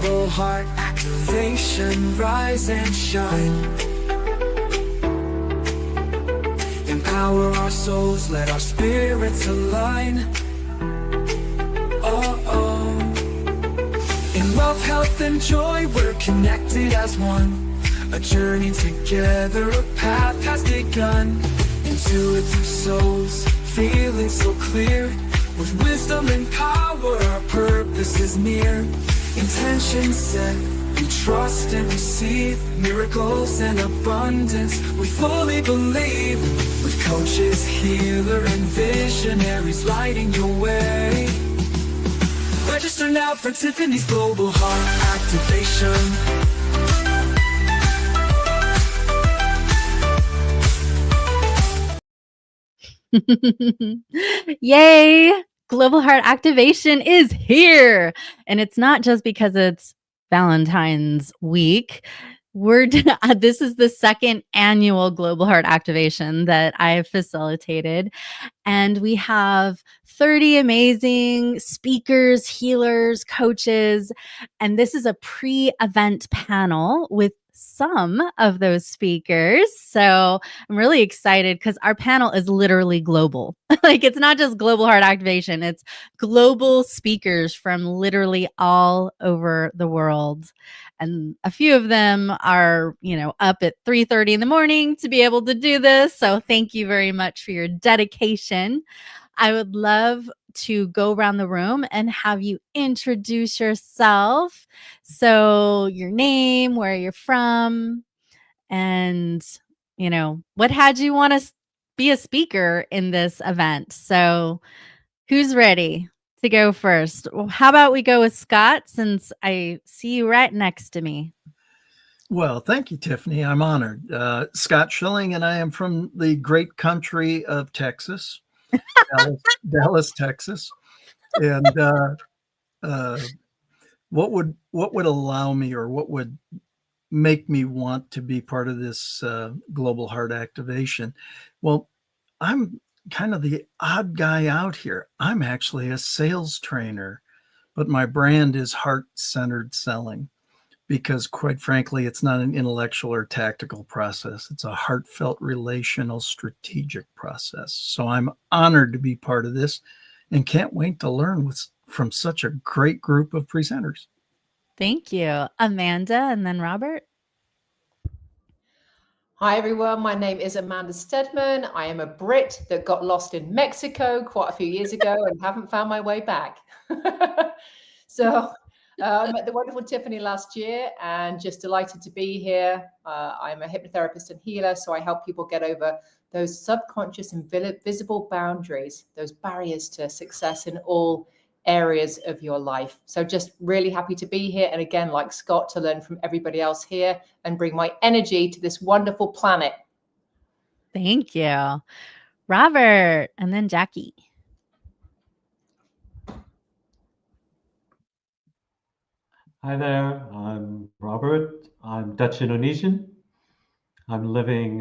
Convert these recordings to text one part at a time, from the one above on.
Global Heart Activation, rise and shine. Empower our souls, let our spirits align. Oh, oh. In love, health, and joy, we're connected as one. A journey together, a path has begun. Intuitive souls, feeling so clear. With wisdom and power, our purpose is near. Intention set, we trust and receive miracles and abundance, we fully believe. With coaches, healer, and visionaries lighting your way. Register now for Tiffany's Global Heart Activation. Yay! Global Heart Activation is here. And it's not just because it's Valentine's week. This is the second annual Global Heart Activation that I've facilitated. And we have 30 amazing speakers, healers, coaches. And this is a pre-event panel with some of those speakers. So I'm really excited because our panel is literally global. Like, it's not just Global Heart Activation, it's global speakers from literally all over the world. And a few of them are, up at 3:30 in the morning to be able to do this. So thank you very much for your dedication. I would love to go around the room and have you introduce yourself. So your name, where you're from, and, what had you want to be a speaker in this event. So who's ready to go first? Well, how about we go with Scott, since I see you right next to me. Well, thank you, Tiffany. I'm honored. Scott Schilling, and I am from the great country of Texas, Dallas, Texas. And what would allow me, or what would make me want to be part of this Global Heart Activation? Well, I'm kind of the odd guy out here. I'm actually a sales trainer, but my brand is heart-centered selling. Because quite frankly, it's not an intellectual or tactical process. It's a heartfelt, relational, strategic process. So I'm honored to be part of this and can't wait to learn from such a great group of presenters. Thank you. Amanda, and then Robert. Hi, everyone. My name is Amanda Stedman. I am a Brit that got lost in Mexico quite a few years ago and haven't found my way back. So I met the wonderful Tiffany last year and just delighted to be here. I'm a hypnotherapist and healer, so I help people get over those subconscious and visible boundaries, those barriers to success in all areas of your life. So just really happy to be here. And again, like Scott, to learn from everybody else here and bring my energy to this wonderful planet. Thank you. Robert, and then Jackie. Hi there, I'm Robert. I'm Dutch Indonesian. I'm living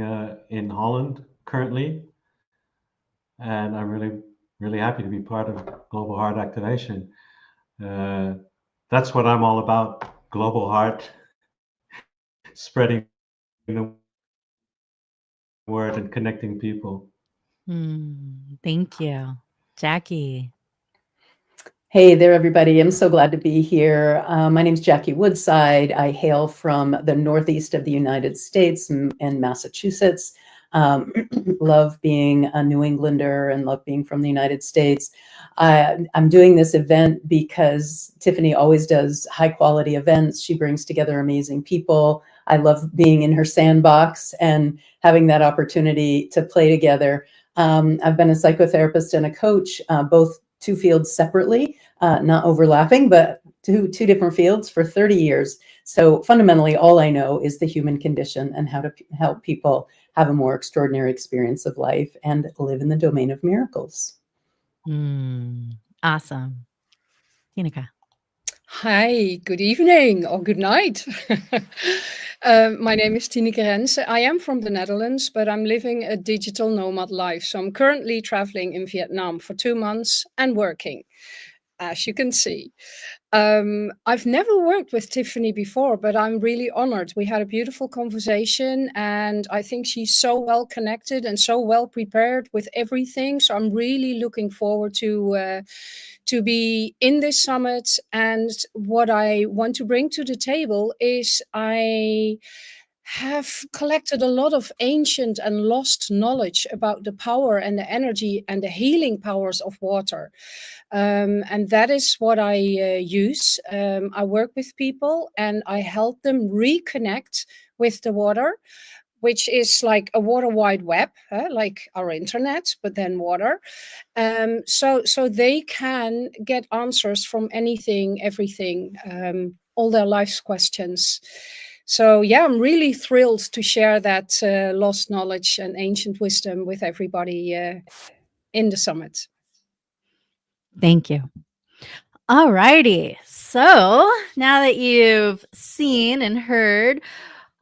in Holland currently, and I'm really happy to be part of Global Heart Activation. That's what I'm all about, Global Heart, spreading the word and connecting people. Thank you. Jackie. Hey there, everybody. I'm so glad to be here. My name is Jackie Woodside. I hail from the Northeast of the United States and Massachusetts. Love being a New Englander and love being from the United States. I'm doing this event because Tiffany always does high quality events. She brings together amazing people. I love being in her sandbox and having that opportunity to play together. I've been a psychotherapist and a coach, both two fields separately, not overlapping, but two different fields for 30 years. So fundamentally, all I know is the human condition and how to help people have a more extraordinary experience of life and live in the domain of miracles. Awesome. Tinica. Hi, good evening or good night. My name is Tineke Rense. I am from the Netherlands, but I'm living a digital nomad life. So I'm currently traveling in Vietnam for 2 months and working. as you can see. I've never worked with Tiffany before, but I'm really honored. We had a beautiful conversation, and I think she's so well connected and so well prepared with everything. So I'm really looking forward to be in this summit. And what I want to bring to the table is I have collected a lot of ancient and lost knowledge about the power and the energy and the healing powers of water. And that is what I use. I work with people and I help them reconnect with the water, which is like a water wide web, like our internet, but then water. So they can get answers from anything, everything, all their life's questions. So yeah, I'm really thrilled to share that lost knowledge and ancient wisdom with everybody in the summit. Thank you. All righty. So now that you've seen and heard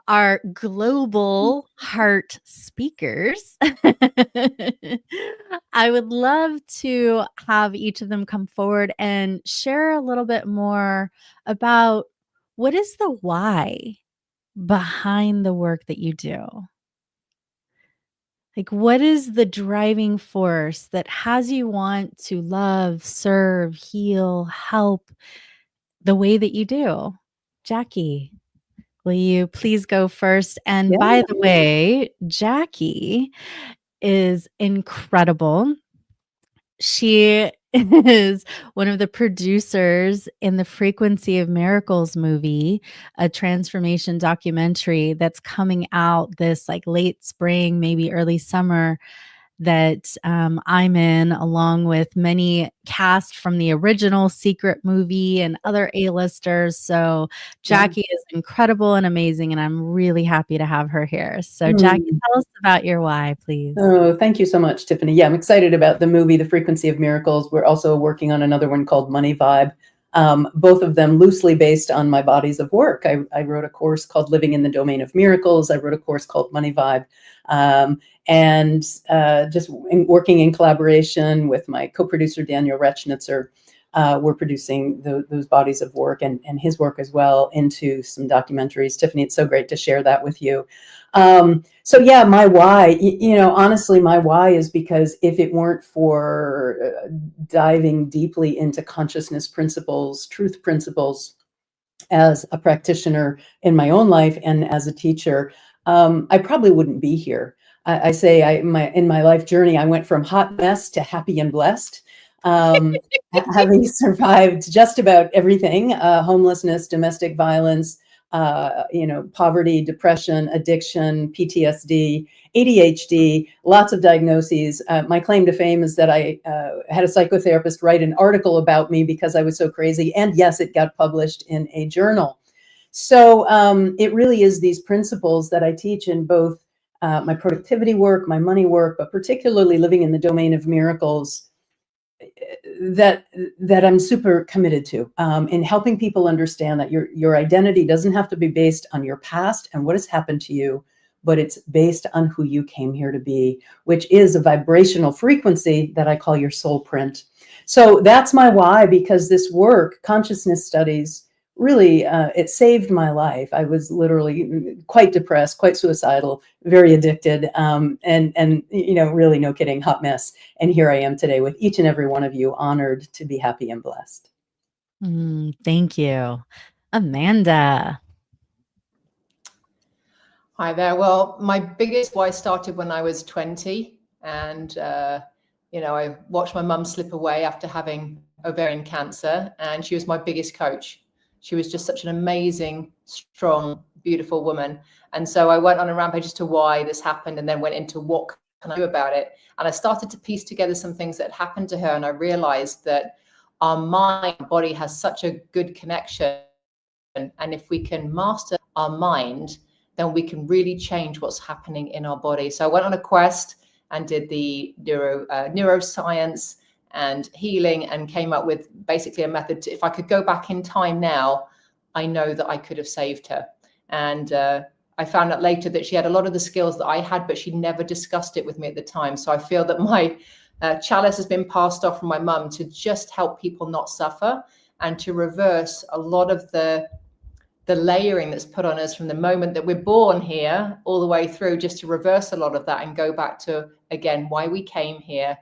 our global heart speakers, I would love to have each of them come forward and share a little bit more about what is the why behind the work that you do. Like, what is the driving force that has you want to love, serve, heal, help the way that you do? Jackie, will you please go first? And Yeah. by the way, Jackie is incredible. She is one of the producers in the Frequency of Miracles movie, a transformation documentary that's coming out this like late spring, maybe early summer, that I'm in, along with many cast from the original Secret movie and other A-listers. So Jackie is incredible and amazing, and I'm really happy to have her here. So Jackie, tell us about your why, please. Oh, thank you so much, Tiffany. Yeah, I'm excited about the movie, The Frequency of Miracles. We're also working on another one called Money Vibe. Both of them loosely based on my bodies of work. I wrote a course called Living in the Domain of Miracles. I wrote a course called Money Vibe. Working in collaboration with my co-producer, Daniel Rechnitzer, we're producing those bodies of work and his work as well into some documentaries. Tiffany, it's so great to share that with you. So yeah, my why, honestly, my why is because if it weren't for diving deeply into consciousness principles, truth principles, as a practitioner in my own life and as a teacher, I probably wouldn't be here. I say in my life journey, I went from hot mess to happy and blessed, having survived just about everything, homelessness, domestic violence, poverty, depression, addiction, PTSD, ADHD, lots of diagnoses. My claim to fame is that I had a psychotherapist write an article about me because I was so crazy. And yes, it got published in a journal. So it really is these principles that I teach in both my productivity work, my money work, but particularly living in the domain of miracles, that I'm super committed to, in helping people understand that your identity doesn't have to be based on your past and what has happened to you, but it's based on who you came here to be, which is a vibrational frequency that I call your soul print. So that's my why, because this work, consciousness studies, really, it saved my life. I was literally quite depressed, quite suicidal, very addicted, and really, no kidding, hot mess. And here I am today with each and every one of you, honored to be happy and blessed. Thank you. Amanda. Hi there. Well, my biggest why started when I was 20, and I watched my mum slip away after having ovarian cancer, and she was my biggest coach. She was just such an amazing, strong, beautiful woman. And so I went on a rampage as to why this happened, and then went into what can I do about it. And I started to piece together some things that happened to her, and I realized that our mind, body has such a good connection. And if we can master our mind, then we can really change what's happening in our body. So I went on a quest and did the neuroscience and healing, and came up with basically a method to, if I could go back in time now, I know that I could have saved her. And I found out later that she had a lot of the skills that I had, but she never discussed it with me at the time. So I feel that my chalice has been passed off from my mum to just help people not suffer and to reverse a lot of the layering that's put on us from the moment that we're born here all the way through, just to reverse a lot of that and go back to, again, why we came here,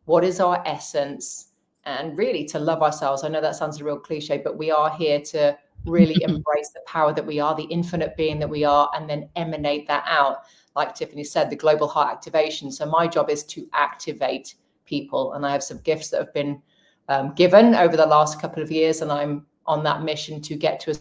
what is our essence, and really to love ourselves. I know that sounds a real cliche, but we are here to really embrace the power that we are, the infinite being that we are, and then emanate that out. Like Tiffany said, the Global Heart Activation. So my job is to activate people, and I have some gifts that have been given over the last couple of years, and I'm on that mission to get to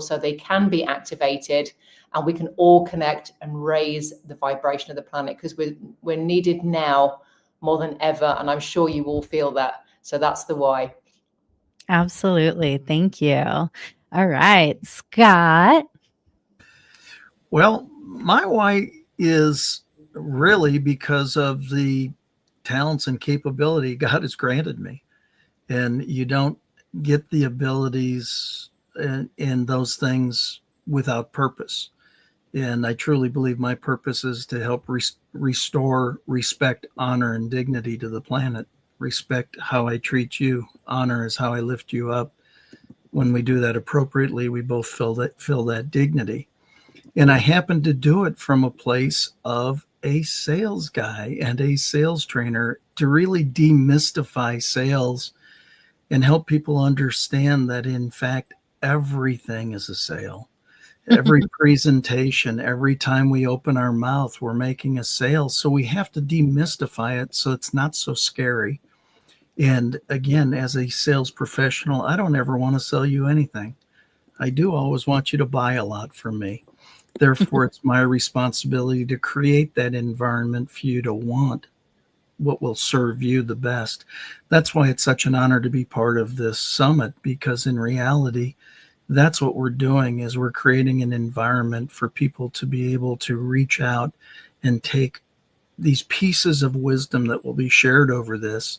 so they can be activated and we can all connect and raise the vibration of the planet, because we're needed now more than ever, and I'm sure you all feel that. So that's the why. Absolutely. Thank you. All right, Scott. Well, my why is really because of the talents and capability God has granted me. And you don't get the abilities in those things without purpose. And I truly believe my purpose is to help restore respect, honor, and dignity to the planet. Respect how I treat you. Honor is how I lift you up. When we do that appropriately, we both feel that dignity. And I happen to do it from a place of a sales guy and a sales trainer to really demystify sales and help people understand that, in fact, everything is a sale. Every presentation, every time we open our mouth, we're making a sale. So we have to demystify it so it's not so scary. And again, as a sales professional, I don't ever want to sell you anything. I do always want you to buy a lot from me. Therefore, it's my responsibility to create that environment for you to want what will serve you the best. That's why it's such an honor to be part of this summit, because in reality, that's what we're doing, is we're creating an environment for people to be able to reach out and take these pieces of wisdom that will be shared over this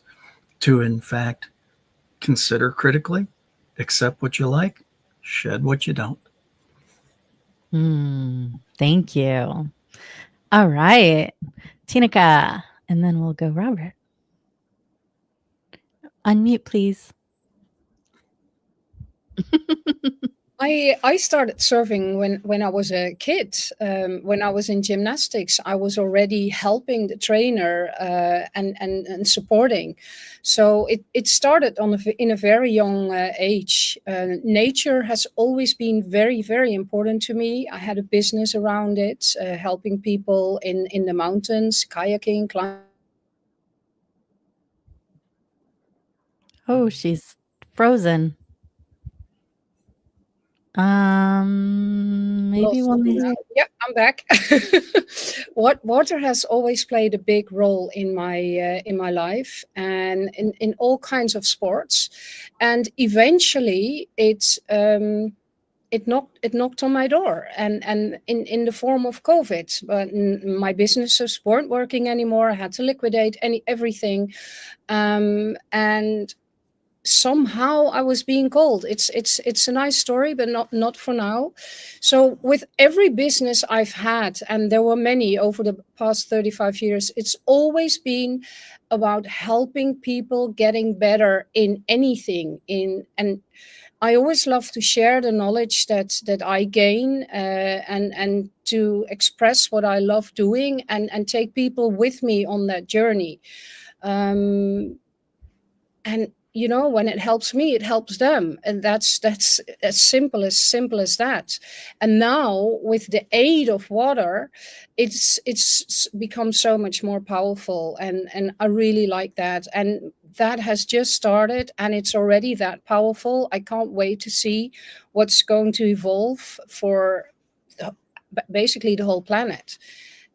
to, in fact, consider critically, accept what you like, shed what you don't. Thank you. All right, Tinica, and then we'll go Robert. Unmute, please. I started surfing when I was a kid. When I was in gymnastics, I was already helping the trainer and supporting. So it started in a very young age. Nature has always been very, very important to me. I had a business around it, helping people in the mountains, kayaking, climbing. Oh, she's frozen. Maybe we'll Yep, I'm back. Water has always played a big role in my life and in all kinds of sports, and eventually it knocked on my door, and in the form of COVID. But my businesses weren't working anymore. I had to liquidate everything, and somehow I was being called. It's a nice story, but not for now. So with every business I've had, and there were many over the past 35 years, it's always been about helping people getting better in anything. And I always love to share the knowledge that I gain, and to express what I love doing, and take people with me on that journey. And when it helps me, it helps them, and that's as simple as that. And now with the aid of water, it's become so much more powerful, and I really like that. And that has just started, and it's already that powerful. I can't wait to see what's going to evolve for basically the whole planet.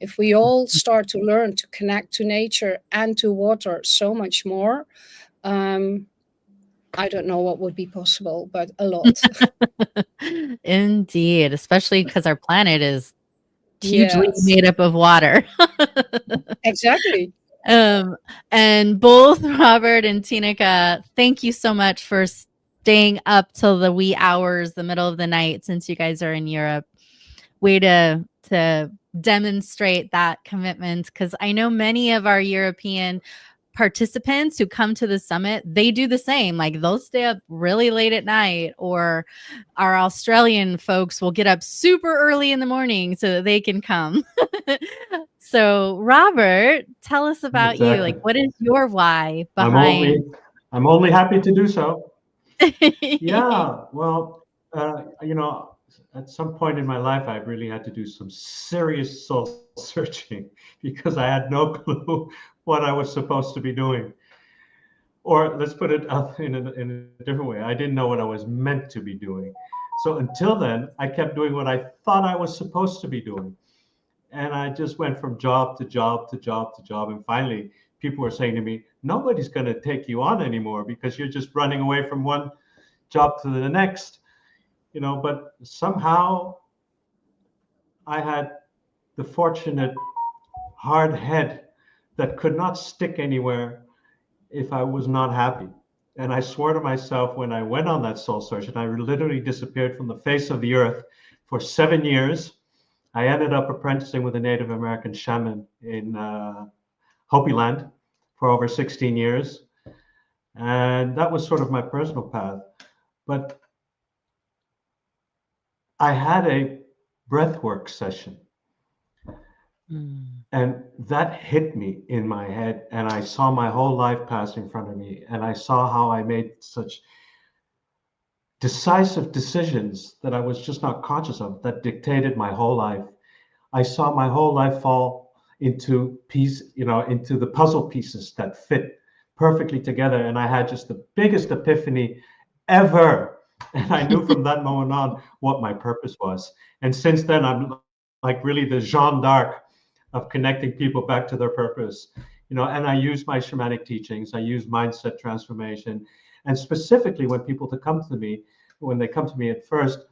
If we all start to learn to connect to nature and to water so much more, I don't know what would be possible, but a lot. Indeed, especially because our planet is hugely Yes, made up of water. exactly. And both Robert and Tinica, thank you so much for staying up till the wee hours, the middle of the night, since you guys are in Europe. Way to demonstrate that commitment, because I know many of our European participants who come to the summit, they do the same. Like they'll stay up really late at night, or our Australian folks will get up super early in the morning so that they can come. So Robert, tell us about you. Like, Exactly. what is your why I'm behind? only happy to do so. Yeah, well, at some point in my life, I really had to do some serious soul searching because I had no clue what I was supposed to be doing. Or let's put it in a different way. I didn't know what I was meant to be doing. So until then, I kept doing what I thought I was supposed to be doing. And I just went from job to job to job to job. And finally, people were saying to me, nobody's going to take you on anymore because you're just running away from one job to the next. But somehow I had the fortunate hard head that could not stick anywhere if I was not happy. And I swore to myself when I went on that soul search, and I literally disappeared from the face of the earth for 7 years. I ended up apprenticing with a Native American shaman in Hopi land for over 16 years. And that was sort of my personal path. But I had a breathwork session, and that hit me in my head. And I saw my whole life pass in front of me. And I saw how I made such decisive decisions that I was just not conscious of that dictated my whole life. I saw my whole life fall into into the puzzle pieces that fit perfectly together. And I had just the biggest epiphany ever. And I knew from that moment on what my purpose was. And since then, I'm like really the Jeanne d'Arc of connecting people back to their purpose. And I use my shamanic teachings, I use mindset transformation. And specifically when they come to me at first,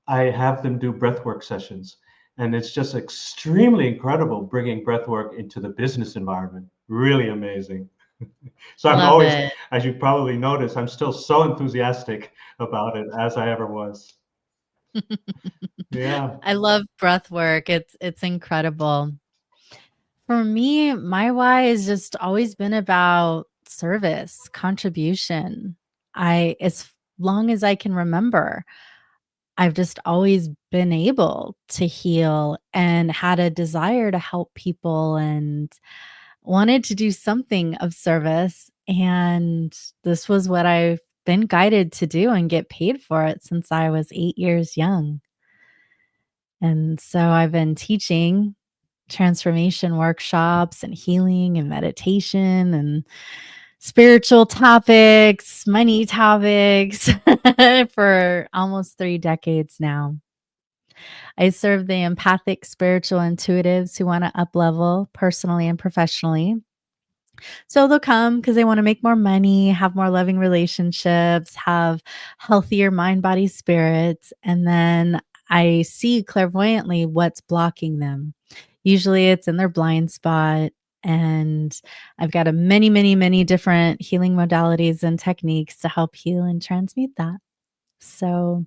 I have them do breathwork sessions. And it's just extremely incredible bringing breathwork into the business environment. Really amazing. So I'm Love always, it. as you probably noticed, I'm still so enthusiastic about it as I ever was. Yeah. I love breath work. It's incredible. For me, my why has just always been about service, contribution. As long as I can remember, I've just always been able to heal and had a desire to help people and wanted to do something of service. And this was what I've been guided to do and get paid for it since I was 8 years young. And so I've been teaching transformation workshops and healing and meditation and spiritual topics, money topics for almost 3 decades now. I serve the empathic, spiritual intuitives who want to up level personally and professionally. So they'll come because they want to make more money, have more loving relationships, have healthier mind, body, spirits. And then I see clairvoyantly what's blocking them. Usually it's in their blind spot. And I've got many, many, many different healing modalities and techniques to help heal and transmute that. So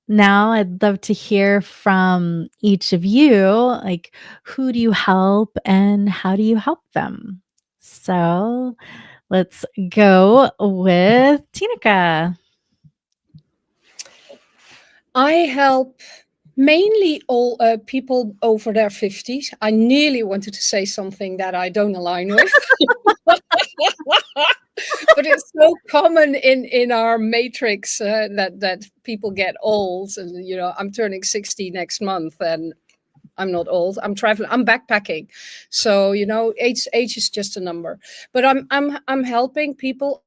now I'd love to hear from each of you, like who do you help and how do you help them? So let's go with Tinica. I help mainly all people over their 50s. I nearly wanted to say something that I don't align with. But it's so common in our matrix that people get old. And, I'm turning 60 next month and I'm not old. I'm traveling. I'm backpacking. So, age is just a number. But I'm helping people.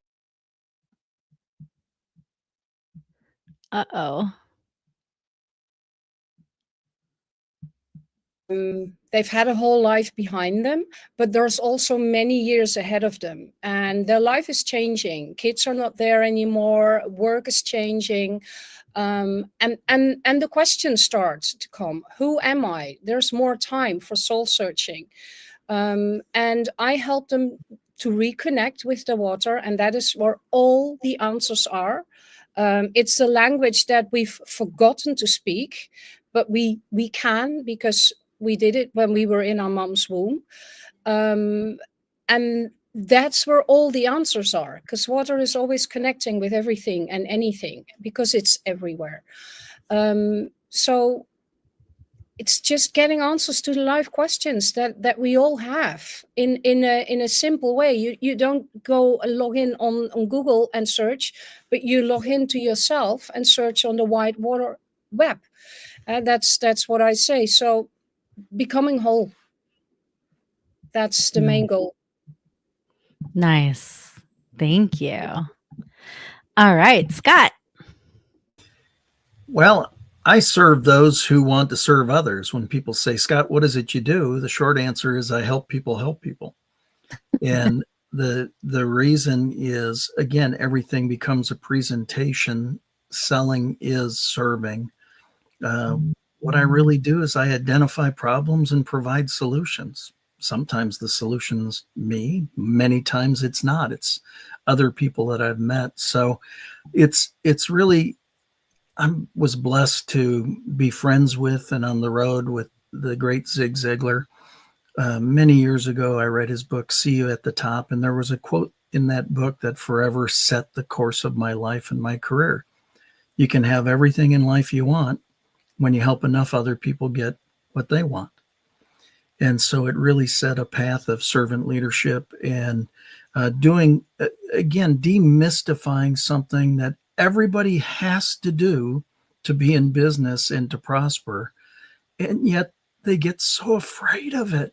Uh-oh. They've had a whole life behind them, but there's also many years ahead of them, and their life is changing. Kids are not there anymore. Work is changing, and the question starts to come: who am I? There's more time for soul searching, and I help them to reconnect with the water, and that is where all the answers are. It's a language that we've forgotten to speak, but we can, because we did it when we were in our mom's womb. And that's where all the answers are, because water is always connecting with everything and anything, because it's everywhere. So it's just getting answers to the life questions that we all have in a simple way. You don't go log in on Google and search, but you log into yourself and search on the wide water web. And that's what I say. So becoming whole, that's the main goal. Nice. Thank you. All right, Scott. Well, I serve those who want to serve others. When people say, Scott, what is it you do? The short answer is I help people help people. And the reason is, again, everything becomes a presentation. Selling is serving. What I really do is I identify problems and provide solutions. Sometimes the solution's me, many times it's not. It's other people that I've met. So it's really, I was blessed to be friends with and on the road with the great Zig Ziglar. Many years ago, I read his book, See You at the Top, and there was a quote in that book that forever set the course of my life and my career. You can have everything in life you want when you help enough other people get what they want. And so it really set a path of servant leadership and doing, again, demystifying something that everybody has to do to be in business and to prosper. And yet they get so afraid of it.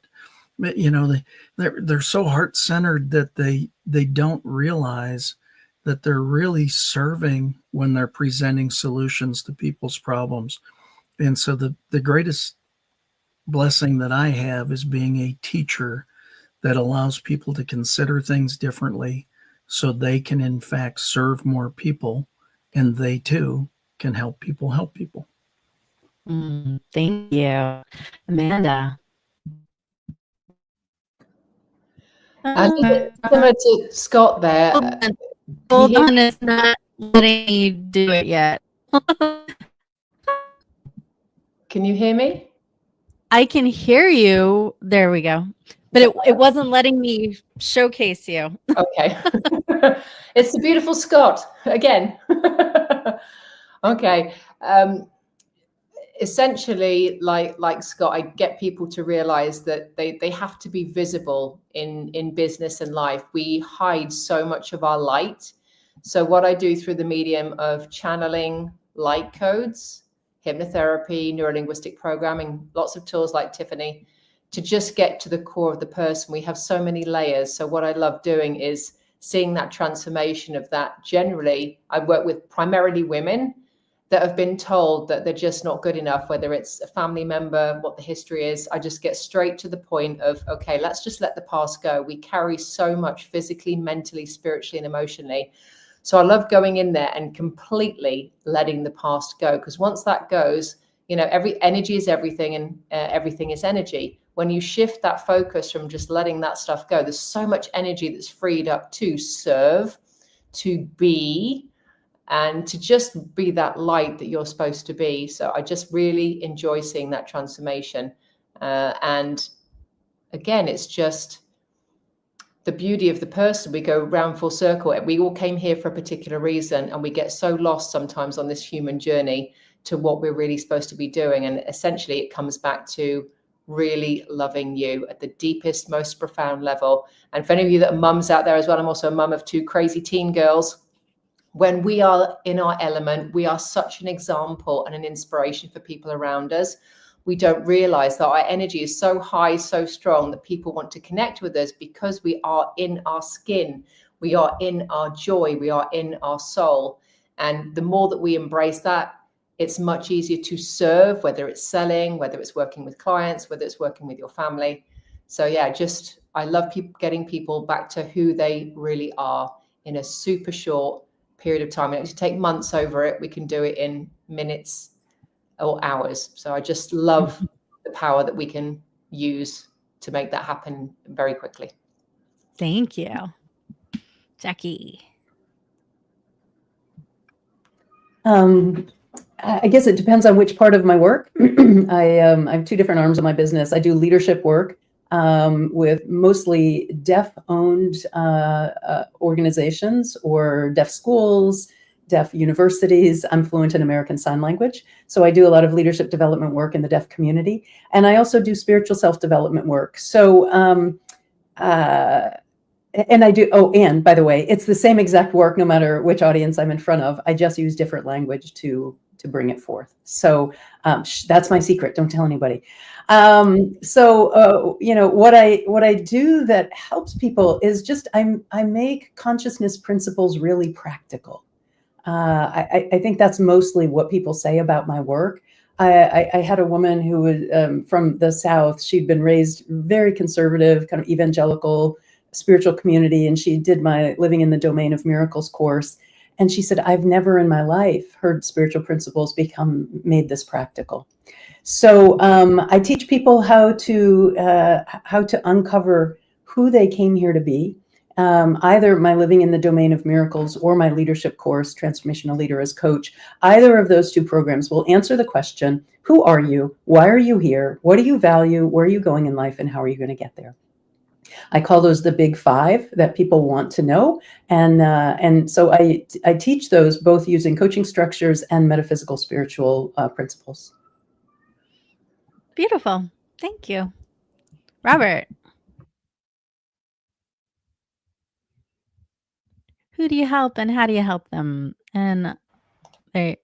You know, they're so heart-centered that they don't realize that they're really serving when they're presenting solutions to people's problems. And so the greatest blessing that I have is being a teacher that allows people to consider things differently so they can in fact serve more people, and they too can help people help people. Thank you. Amanda. Similar to Scott there. Hold on, it's not letting me do it yet. Can you hear me? I can hear you. There we go. But it wasn't letting me showcase you. Okay. It's the beautiful Scott again. Okay. Essentially, like Scott, I get people to realize that they have to be visible in business and life. We hide so much of our light. So what I do through the medium of channeling light codes, hypnotherapy, neurolinguistic programming, lots of tools like Tiffany, to just get to the core of the person. We have so many layers. So what I love doing is seeing that transformation of that. Generally, I work with primarily women that have been told that they're just not good enough, whether it's a family member, what the history is. I just get straight to the point of, okay, let's just let the past go. We carry so much physically, mentally, spiritually, and emotionally. So I love going in there and completely letting the past go, because once that goes, you know, every energy is everything, and everything is energy. When you shift that focus from just letting that stuff go, there's so much energy that's freed up to serve, to be, and to just be that light that you're supposed to be. So I just really enjoy seeing that transformation. And again, it's just the beauty of the person. We go round full circle. We all came here for a particular reason, and we get so lost sometimes on this human journey to what we're really supposed to be doing. And essentially it comes back to really loving you at the deepest, most profound level. And for any of you that are mums out there as well, I'm also a mum of 2 crazy teen girls. When we are in our element, we are such an example and an inspiration for people around us. We don't realize that our energy is so high, so strong, that people want to connect with us because we are in our skin. We are in our joy. We are in our soul. And the more that we embrace that, it's much easier to serve, whether it's selling, whether it's working with clients, whether it's working with your family. So yeah, just, I love getting people back to who they really are in a super short period of time. And it take months over it. We can do it in minutes or hours. So I just love the power that we can use to make that happen very quickly. Thank you. Jackie. I guess it depends on which part of my work. I have two different arms of my business. I do leadership work with mostly deaf-owned organizations or deaf schools, deaf universities. I'm fluent in American Sign Language, so I do a lot of leadership development work in the deaf community. And I also do spiritual self-development work. So, and I do, oh, and by the way, it's the same exact work no matter which audience I'm in front of. I just use different language to bring it forth. So that's my secret. Don't tell anybody. You know, what I do that helps people is just I make consciousness principles really practical. I think that's mostly what people say about my work. I had a woman who was from the South. She'd been raised very conservative, kind of evangelical, spiritual community, and she did my Living in the Domain of Miracles course. And she said, I've never in my life heard spiritual principles made this practical. So I teach people how to uncover who they came here to be. Either my Living in the Domain of Miracles or my leadership course, Transformational Leader as Coach, either of those two programs will answer the question, who are you? Why are you here? What do you value? Where are you going in life? And how are you going to get there? I call those the big five that people want to know. And so I teach those both using coaching structures and metaphysical spiritual principles. Beautiful. Thank you. Robert, who do you help and how do you help them? And there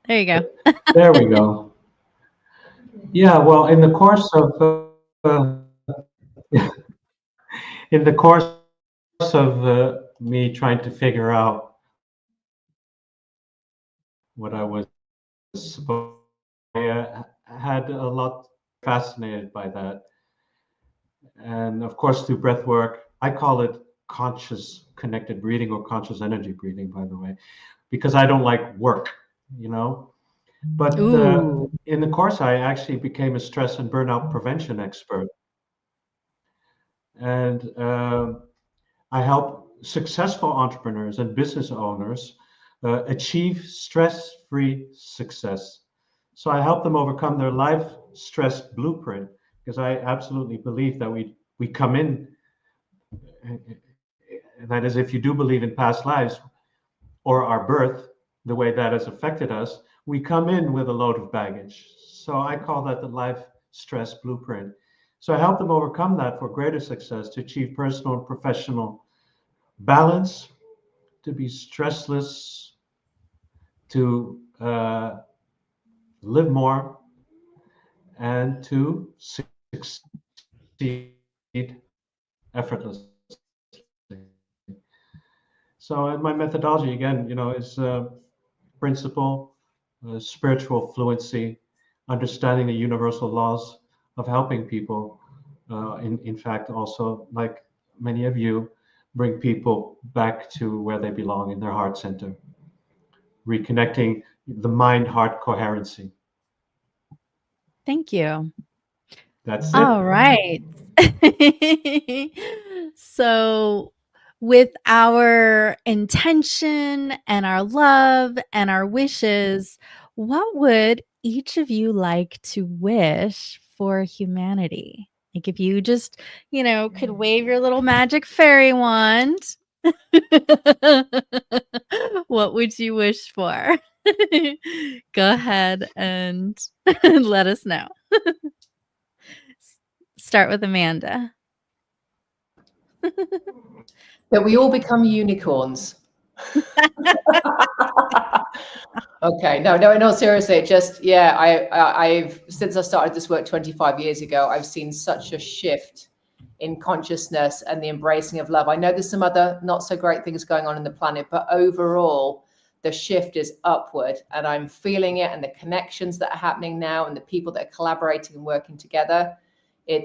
you go. There we go. Yeah, well, in the course of me trying to figure out what I was supposed to, I had a lot fascinated by that. And of course, through breath work, I call it conscious connected breathing or conscious energy breathing, by the way, because I don't like work, you know. But in the course, I actually became a stress and burnout prevention expert. And I help successful entrepreneurs and business owners achieve stress-free success. So I help them overcome their life stress blueprint, because I absolutely believe that we come in, that is, if you do believe in past lives or our birth, the way that has affected us, we come in with a load of baggage. So I call that the life stress blueprint. So I help them overcome that for greater success, to achieve personal and professional balance, to be stressless, to live more, and to succeed effortlessly. So my methodology, again, you know, is principle, spiritual fluency, understanding the universal laws of helping people. In fact, also, like many of you, bring people back to where they belong, in their heart center, reconnecting the mind-heart coherency. Thank you. That's it. All right. So, with our intention and our love and our wishes, what would each of you like to wish for humanity? Like, if you just, could wave your little magic fairy wand, what would you wish for? Go ahead and let us know. Start with Amanda. That we all become unicorns. Okay, no, seriously, I've since I started this work 25 years ago, I've seen such a shift in consciousness and the embracing of love. I know there's some other not so great things going on in the planet, but overall, the shift is upward, and I'm feeling it, and the connections that are happening now, and the people that are collaborating and working together. I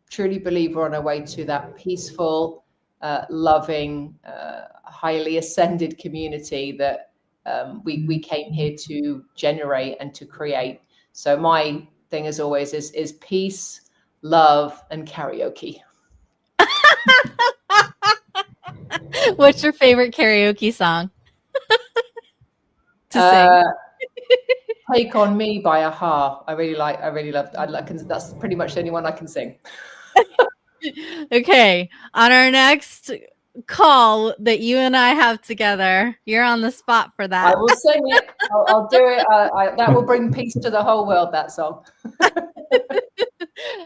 truly believe we're on our way to that peaceful, loving, highly ascended community that we came here to generate and to create. So my thing, as always, is peace, love, and karaoke. What's your favorite karaoke song? to sing? Take on Me by Aha. I really love. That's pretty much the only one I can sing. Okay, on our next call that you and I have together, you're on the spot for I that. will sing it. I'll do it. That will bring peace to the whole world, that song.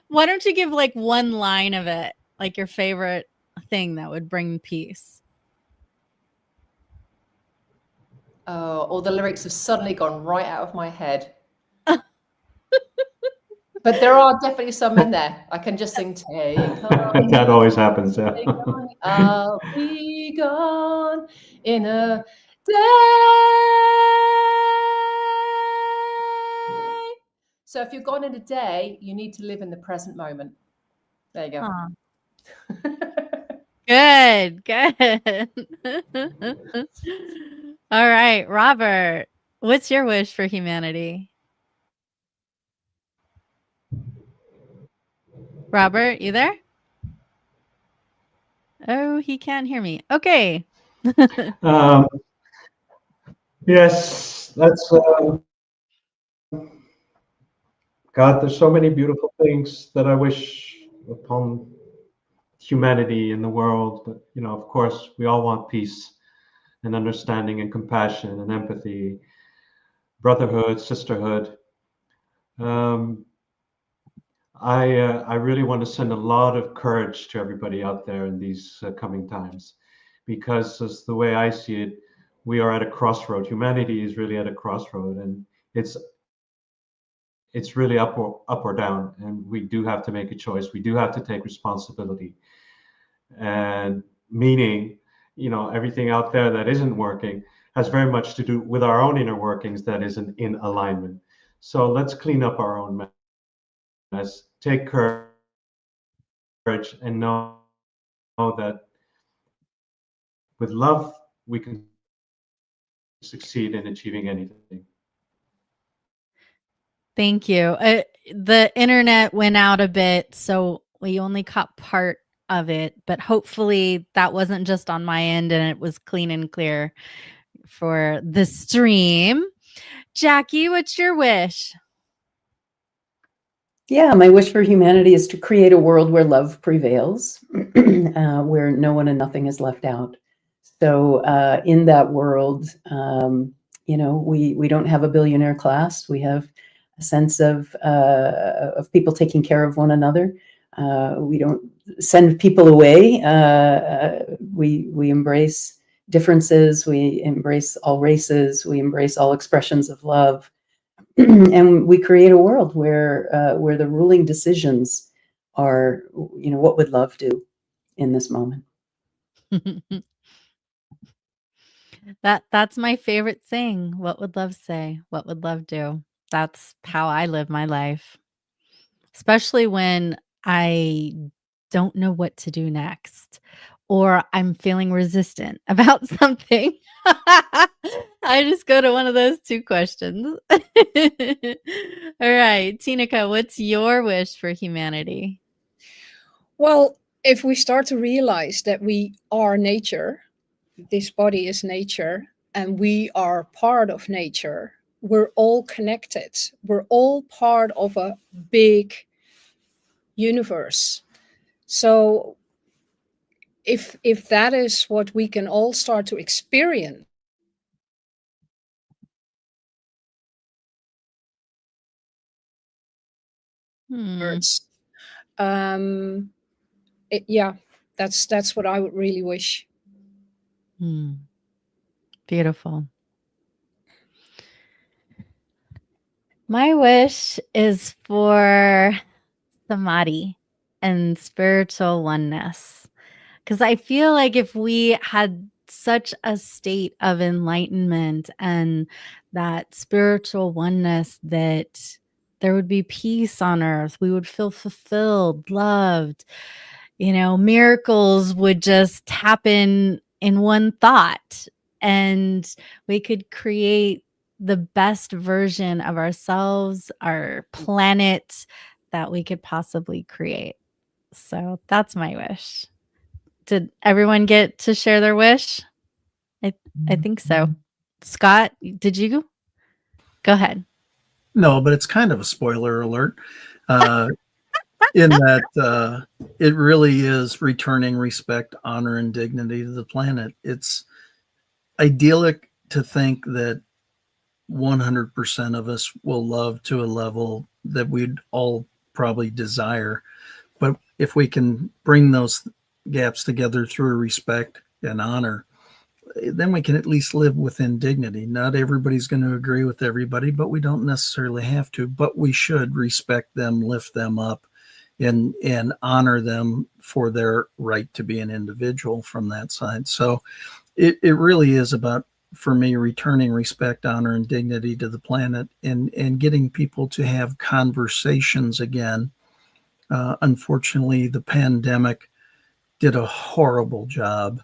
Why don't you give like one line of it, like your favorite thing that would bring peace? Oh, all the lyrics have suddenly gone right out of my head. But there are definitely some in there. I can just sing Take on That Me, always happens, yeah. take on me, I'll be gone in a day. So if you're gone in a day, you need to live in the present moment. There you go. Aw. Good, good. All right, Robert, what's your wish for humanity? Robert, you there? Oh, he can't hear me. Okay. Yes, that's God. There's so many beautiful things that I wish upon humanity in the world. But, you know, of course, we all want peace and understanding and compassion and empathy, brotherhood, sisterhood. Um, I really want to send a lot of courage to everybody out there in these coming times, because as the way I see it, we are at a crossroad. Humanity is really at a crossroad, and it's really up or down, and we do have to make a choice. We do have to take responsibility, and meaning, you know, everything out there that isn't working has very much to do with our own inner workings that isn't in alignment. So let's clean up our own mess, take courage, and know that with love we can succeed in achieving anything. Thank you. The internet went out a bit, so we only caught part of it, but hopefully that wasn't just on my end and it was clean and clear for the stream. Jackie, what's your wish? Yeah, my wish for humanity is to create a world where love prevails, where no one and nothing is left out. So in that world, you know, we don't have a billionaire class. We have a sense of people taking care of one another. We don't send people away. We embrace differences. We embrace all races. We embrace all expressions of love. And we create a world where the ruling decisions are, you know, what would love do in this moment? That's my favorite thing. What would love say? What would love do? That's how I live my life. Especially when I don't know what to do next or I'm feeling resistant about something. I just go to one of those two questions. All right, Tinica, what's your wish for humanity? Well, if we start to realize that we are nature, this body is nature, and we are part of nature, we're all connected. We're all part of a big universe. So if that is what we can all start to experience, Hmm. yeah, that's what I would really wish. Beautiful. My wish is for samadhi and spiritual oneness. Because I feel like if we had such a state of enlightenment and that spiritual oneness, that there would be peace on earth. We would feel fulfilled, loved. You know, miracles would just happen in one thought, and we could create the best version of ourselves, our planet that we could possibly create. So that's my wish. Did everyone get to share their wish? I think so. Scott, did you go ahead? No, but it's kind of a spoiler alert. In that it really is returning respect, honor, and dignity to the planet. It's idyllic to think that 100% of us will love to a level that we'd all probably desire. But if we can bring those gaps together through respect and honor, then we can at least live within dignity. Not everybody's going to agree with everybody, but we don't necessarily have to. But we should respect them, lift them up, and honor them for their right to be an individual from that side. So it really is about, for me, returning respect, honor, and dignity to the planet, and getting people to have conversations again. Unfortunately, the pandemic did a horrible job,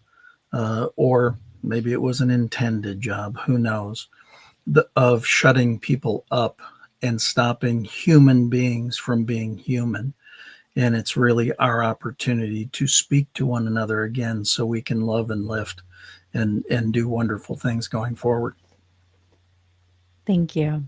or maybe it was an intended job, who knows, of shutting people up and stopping human beings from being human. And it's really our opportunity to speak to one another again so we can love and lift and do wonderful things going forward. Thank you.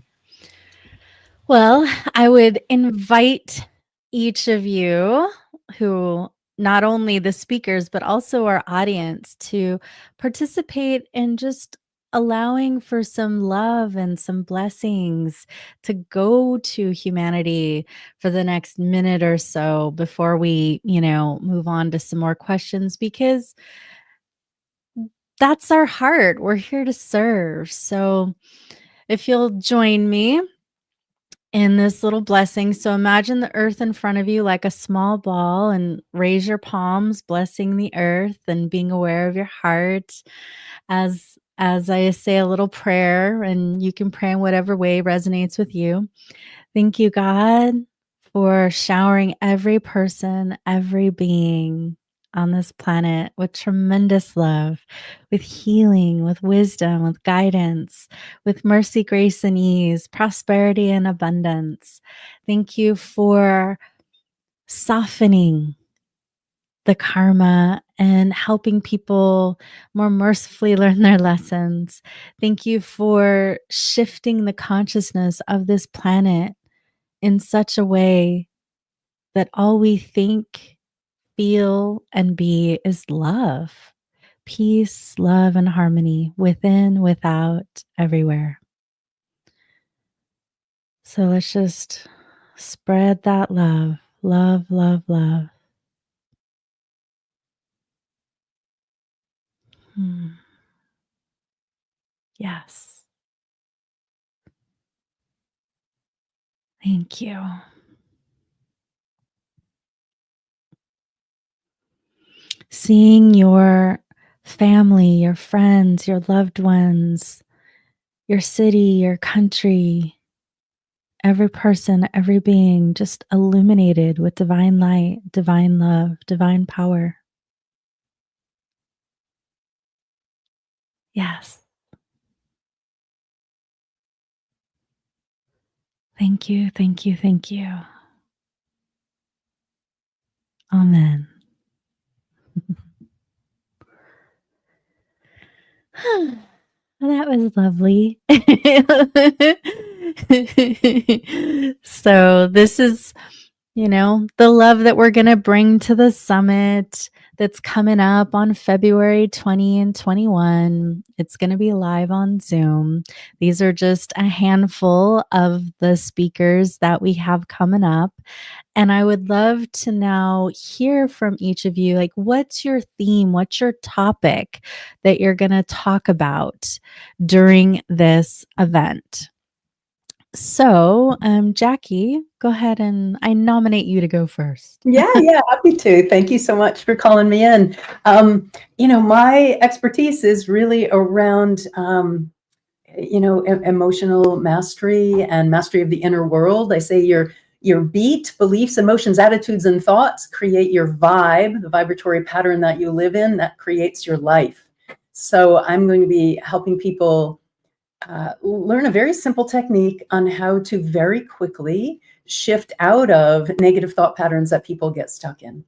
Well, I would invite each of you, who not only the speakers, but also our audience, to participate in just allowing for some love and some blessings to go to humanity for the next minute or so before we, move on to some more questions, because that's our heart. We're here to serve. So if you'll join me in this little blessing. So imagine the earth in front of you like a small ball, and raise your palms, blessing the earth and being aware of your heart as I say a little prayer, and you can pray in whatever way resonates with you. Thank you, God, for showering every person, every being on this planet with tremendous love, with healing, with wisdom, with guidance, with mercy, grace, and ease, prosperity, and abundance. Thank you for softening the karma and helping people more mercifully learn their lessons. Thank you for shifting the consciousness of this planet in such a way that all we think, feel, and be is love, peace, love, and harmony within, without, everywhere. So let's just spread that love, love, love, love. Yes. Thank you. Seeing your family, your friends, your loved ones, your city, your country, every person, every being just illuminated with divine light, divine love, divine power. Yes. Thank you, thank you, thank you. Amen. That was lovely. So this is, the love that we're going to bring to the summit that's coming up on February 20 and 21. It's going to be live on Zoom. These are just a handful of the speakers that we have coming up. And I would love to now hear from each of you, like, what's your theme? What's your topic that you're going to talk about during this event? So, Jackie, go ahead, and I nominate you to go first. Yeah, happy to. Thank you so much for calling me in. My expertise is really around, emotional mastery and mastery of the inner world. I say your beat, beliefs, emotions, attitudes, and thoughts create your vibe, the vibratory pattern that you live in that creates your life. So I'm going to be helping people learn a very simple technique on how to very quickly shift out of negative thought patterns that people get stuck in.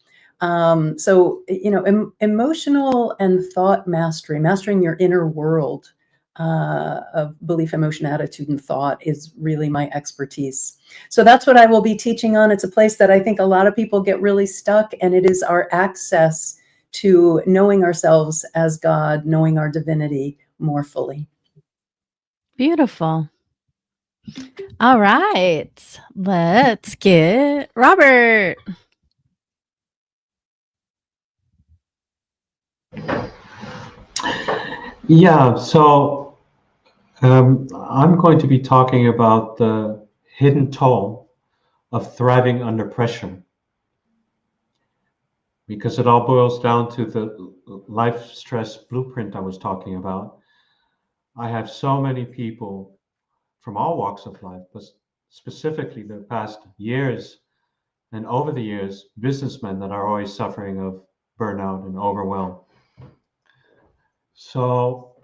Emotional and thought mastery, mastering your inner world, of belief, emotion, attitude, and thought is really my expertise. So that's what I will be teaching on. It's a place that I think a lot of people get really stuck, and it is our access to knowing ourselves as God, knowing our divinity more fully. Beautiful. All right. Let's get Robert. Yeah, so I'm going to be talking about the hidden toll of thriving under pressure, because it all boils down to the life stress blueprint I was talking about. I have so many people from all walks of life, but specifically the past years and over the years, businessmen that are always suffering of burnout and overwhelm. So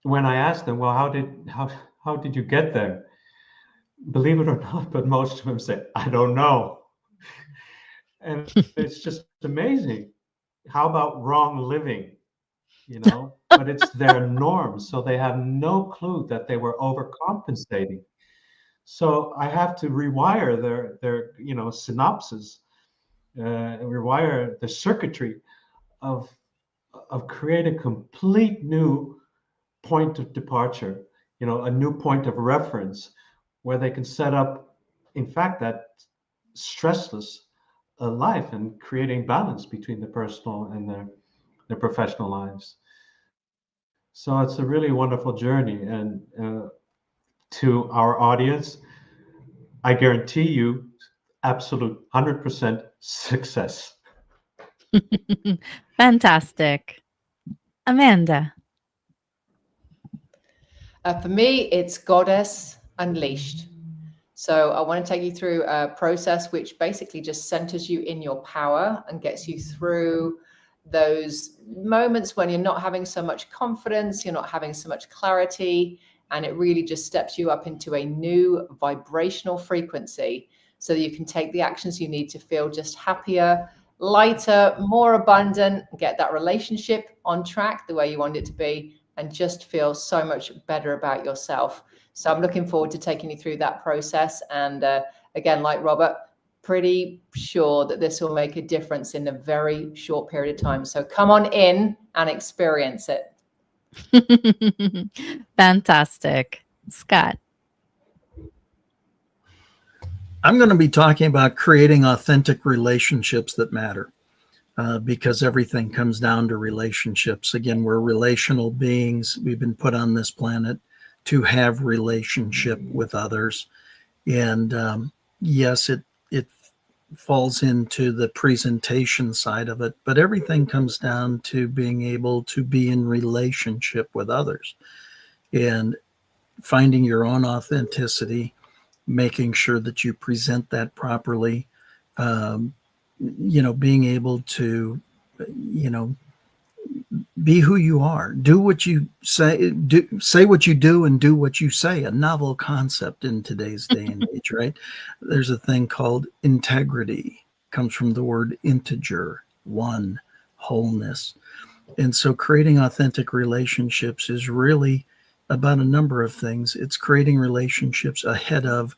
when I asked them, well, how did you get there? Believe it or not, but most of them say, I don't know. And it's just amazing. How about wrong living? But it's their norm. So they have no clue that they were overcompensating. So I have to rewire their synapses, rewire the circuitry of create a complete new point of departure, a new point of reference where they can set up, in fact, that stressless life and creating balance between the personal and their professional lives. So it's a really wonderful journey. And to our audience, I guarantee you absolute 100% success. Fantastic. Amanda. For me, it's Goddess Unleashed. So I want to take you through a process which basically just centers you in your power and gets you through those moments when you're not having so much confidence, you're not having so much clarity, and it really just steps you up into a new vibrational frequency so that you can take the actions you need to feel just happier, lighter, more abundant, get that relationship on track the way you want it to be, and just feel so much better about yourself. So I'm looking forward to taking you through that process. And again, like Robert, pretty sure that this will make a difference in a very short period of time. So come on in and experience it. Fantastic. Scott. I'm going to be talking about creating authentic relationships that matter, because everything comes down to relationships. Again, we're relational beings. We've been put on this planet to have relationship with others. And yes, it falls into the presentation side of it, but everything comes down to being able to be in relationship with others and finding your own authenticity, making sure that you present that properly, being able to, be who you are, do what you say, say what you do and do what you say. A novel concept in today's day and age, right? There's a thing called integrity, comes from the word integer, one, wholeness. And so creating authentic relationships is really about a number of things. It's creating relationships ahead of,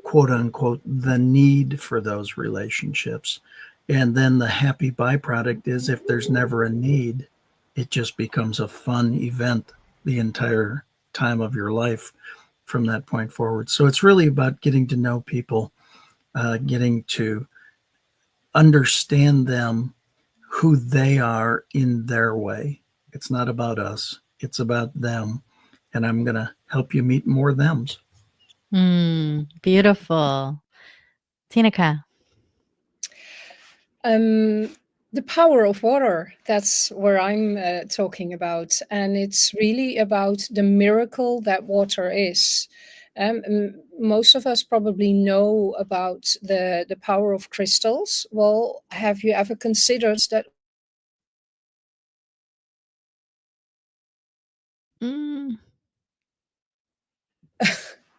quote unquote, the need for those relationships. And then the happy byproduct is if there's never a need, it just becomes a fun event the entire time of your life from that point forward. So it's really about getting to know people, getting to understand them, who they are in their way. It's not about us, it's about them. And I'm going to help you meet more thems. Beautiful. Tinica. The power of water, that's where I'm talking about. And it's really about the miracle that water is. Most of us probably know about the power of crystals. Well, have you ever considered that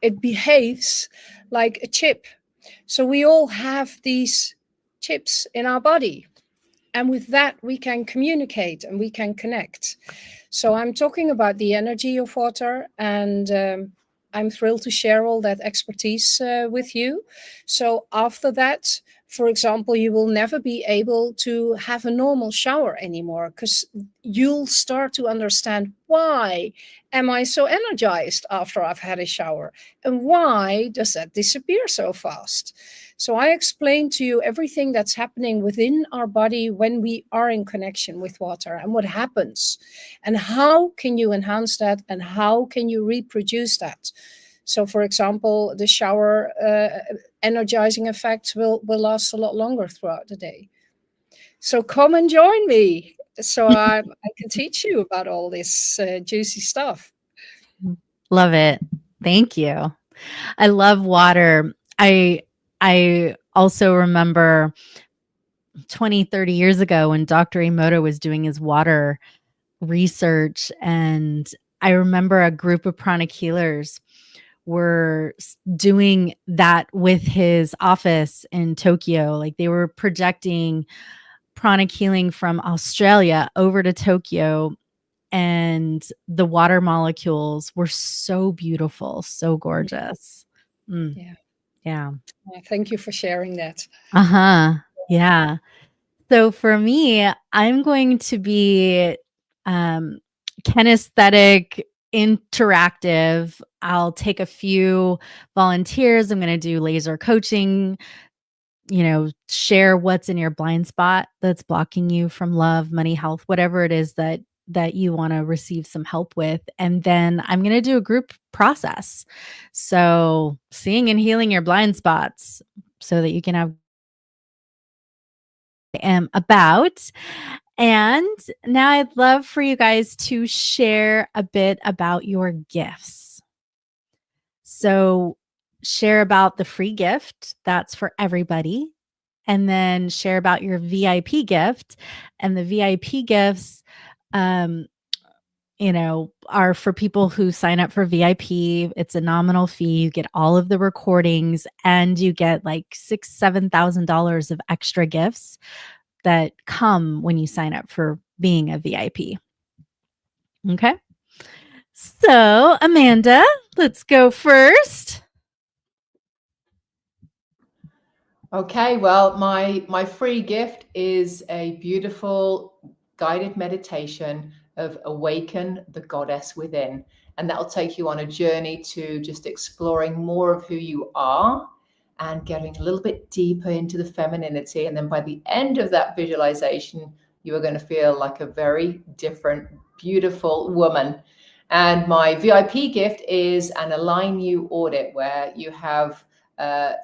it behaves like a chip? So we all have these chips in our body. And with that, we can communicate and we can connect. So I'm talking about the energy of water, and I'm thrilled to share all that expertise with you. So after that, for example, you will never be able to have a normal shower anymore, because you'll start to understand, why am I so energized after I've had a shower? And why does that disappear so fast? So I explained to you everything that's happening within our body when we are in connection with water, and what happens, and how can you enhance that, and how can you reproduce that. So, for example, the shower energizing effects will last a lot longer throughout the day. So come and join me, so I can teach you about all this juicy stuff. Love it. Thank you. I love water. I also remember 20, 30 years ago when Dr. Emoto was doing his water research, and I remember a group of pranic healers were doing that with his office in Tokyo. Like, they were projecting pranic healing from Australia over to Tokyo, and the water molecules were so beautiful, so gorgeous. Yeah. Yeah. Thank you for sharing that. Yeah. So for me, I'm going to be kinesthetic, interactive. I'll take a few volunteers. I'm going to do laser coaching, share what's in your blind spot that's blocking you from love, money, health, whatever it is that you want to receive some help with. And then I'm going to do a group process. So seeing and healing your blind spots so that you can have am about. And now I'd love for you guys to share a bit about your gifts. So share about the free gift that's for everybody, and then share about your VIP gift. And the VIP gifts, are for people who sign up for VIP. It's a nominal fee. You get all of the recordings, and you get like $6,000-$7,000 of extra gifts that come when you sign up for being a VIP. Okay. So, Amanda, let's go first. Okay, well, my free gift is a beautiful guided meditation of Awaken the Goddess Within. And that'll take you on a journey to just exploring more of who you are and getting a little bit deeper into the femininity. And then by the end of that visualization, you are going to feel like a very different, beautiful woman. And my VIP gift is an Align You audit, where you have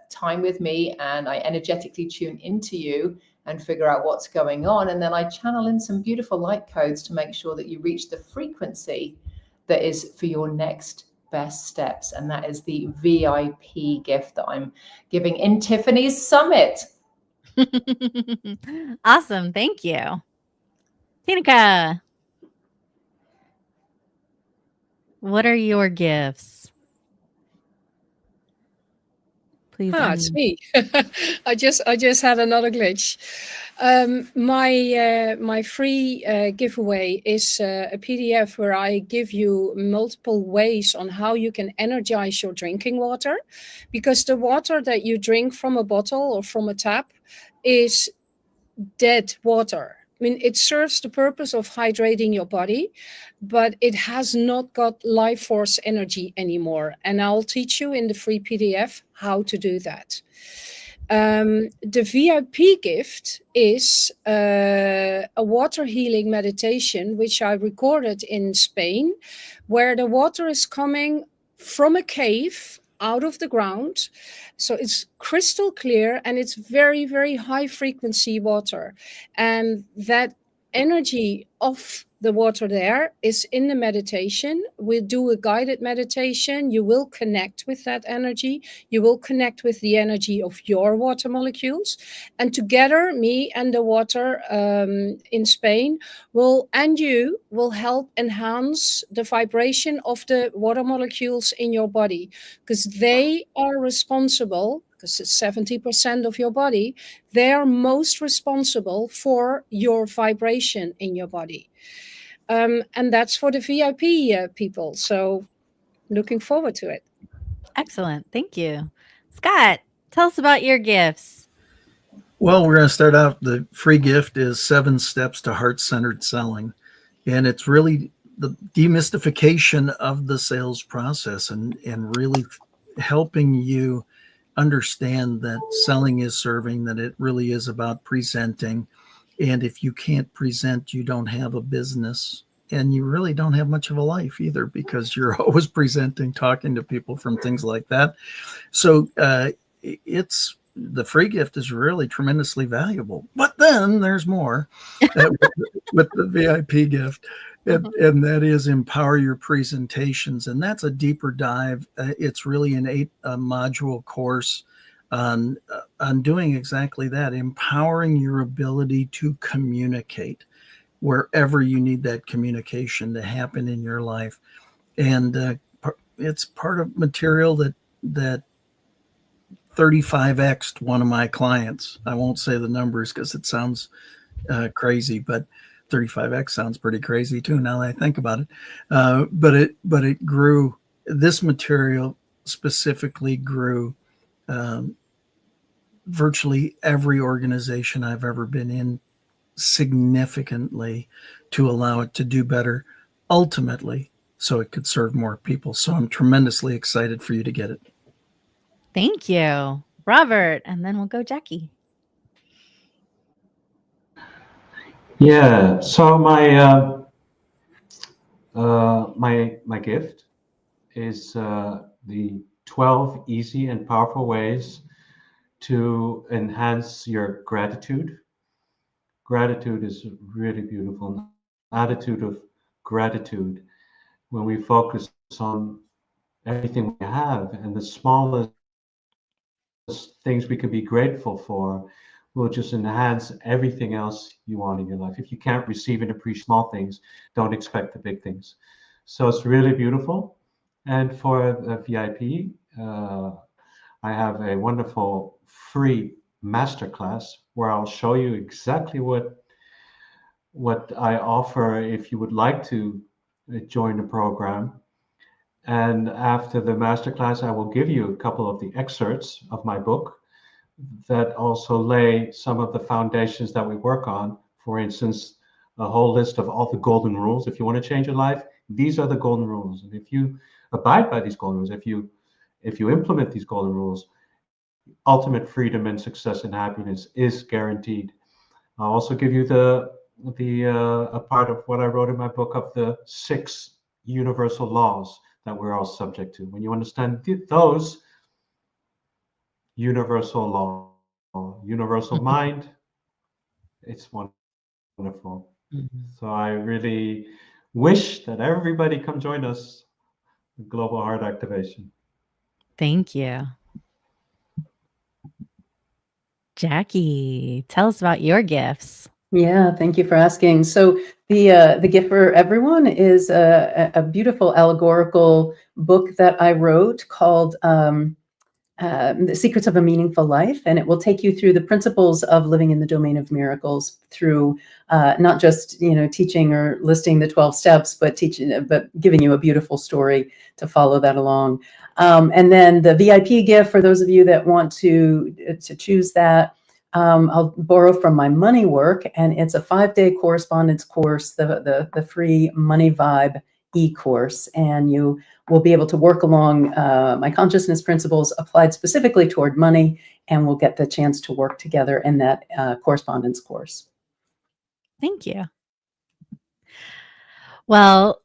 time with me and I energetically tune into you and figure out what's going on. And then I channel in some beautiful light codes to make sure that you reach the frequency that is for your next best steps. And that is the VIP gift that I'm giving in Tiffany's Summit. Awesome. Thank you. Tinica, what are your gifts? Please. It's me. I just had another glitch. My free giveaway is a PDF where I give you multiple ways on how you can energize your drinking water, because the water that you drink from a bottle or from a tap is dead water. I mean, it serves the purpose of hydrating your body, but it has not got life force energy anymore. And I'll teach you in the free PDF how to do that. The VIP gift is a water healing meditation, which I recorded in Spain, where the water is coming from a cave out of the ground. So it's crystal clear, and it's very, very high frequency water. And that energy of the water there is in the meditation. We'll do a guided meditation. You will connect with that energy. You will connect with the energy of your water molecules. And together, me and the water in Spain will help enhance the vibration of the water molecules in your body, because they are responsible, because it's 70% of your body, they're most responsible for your vibration in your body. And that's for the VIP people. So looking forward to it. Excellent. Thank you. Scott, tell us about your gifts. Well, we're going to start out. The free gift is 7 Steps to Heart-Centered Selling. And it's really the demystification of the sales process and really helping you understand that selling is serving, that it really is about presenting. And if you can't present, you don't have a business. And you really don't have much of a life either, because you're always presenting, talking to people from things like that. So it's the free gift is really tremendously valuable. But then there's more with the VIP gift. And that is empower your presentations. And that's a deeper dive. It's really an 8-module course on doing exactly that, empowering your ability to communicate wherever you need that communication to happen in your life. And it's part of material that 35x'd one of my clients. I won't say the numbers because it sounds crazy, but 35x sounds pretty crazy too now that I think about it. But it grew. This material specifically grew virtually every organization I've ever been in significantly to allow it to do better ultimately, so it could serve more people. So I'm tremendously excited for you to get it. Thank you, Robert. And then we'll go Jackie. Yeah. So my gift is the 12 easy and powerful ways to enhance your gratitude. Gratitude is really beautiful. An attitude of gratitude, when we focus on everything we have and the smallest things we could be grateful for, will just enhance everything else you want in your life. If you can't receive and appreciate small things, don't expect the big things. So it's really beautiful. And for the VIP, I have a wonderful free masterclass where I'll show you exactly what I offer if you would like to join the program. And after the masterclass, I will give you a couple of the excerpts of my book that also lay some of the foundations that we work on. For instance, a whole list of all the golden rules. If you want to change your life, these are the golden rules. And if you abide by these golden rules, if you implement these golden rules, ultimate freedom and success and happiness is guaranteed. I'll also give you a part of what I wrote in my book of the 6 universal laws that we're all subject to. When you understand those universal law, universal mind, it's wonderful. So I really wish that everybody come join us with Global Heart Activation. Thank you. Jackie, tell us about your gifts. Yeah, thank you for asking. So the gift for everyone is a beautiful allegorical book that I wrote called The Secrets of a Meaningful Life, and it will take you through the principles of living in the domain of miracles through not just teaching or listing the 12 steps, but giving you a beautiful story to follow that along. And then the VIP gift for those of you that want to choose that. I'll borrow from my money work, and it's a 5-day correspondence course, the free Money Vibe e-course, and you will be able to work along my consciousness principles applied specifically toward money, and we'll get the chance to work together in that correspondence course. Thank you. Well,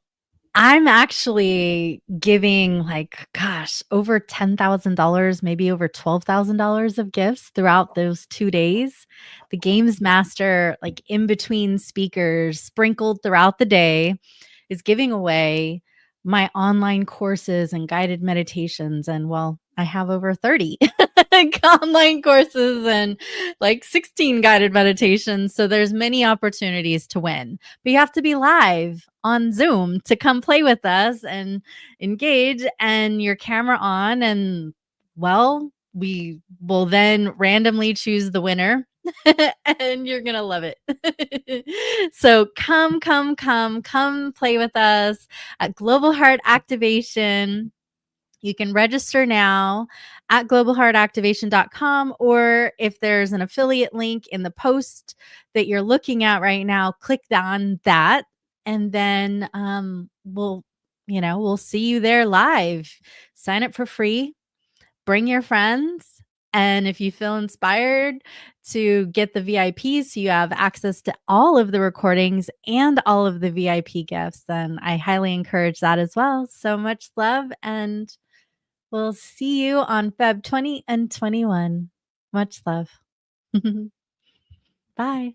I'm actually giving over $10,000, maybe over $12,000 of gifts throughout those 2 days. The Games Master, in between speakers, sprinkled throughout the day, is giving away my online courses and guided meditations. And I have over 30 online courses and 16 guided meditations. So there's many opportunities to win, but you have to be live on Zoom to come play with us and engage, and your camera on. And we will then randomly choose the winner and you're gonna love it. So come play with us at Global Heart Activation. You can register now at globalheartactivation.com, or if there's an affiliate link in the post that you're looking at right now, click on that, and then we'll see you there live. Sign up for free, bring your friends, and if you feel inspired to get the VIPs so you have access to all of the recordings and all of the VIP gifts, then I highly encourage that as well. So much love, and we'll see you on Feb 20 and 21. Much love. Bye.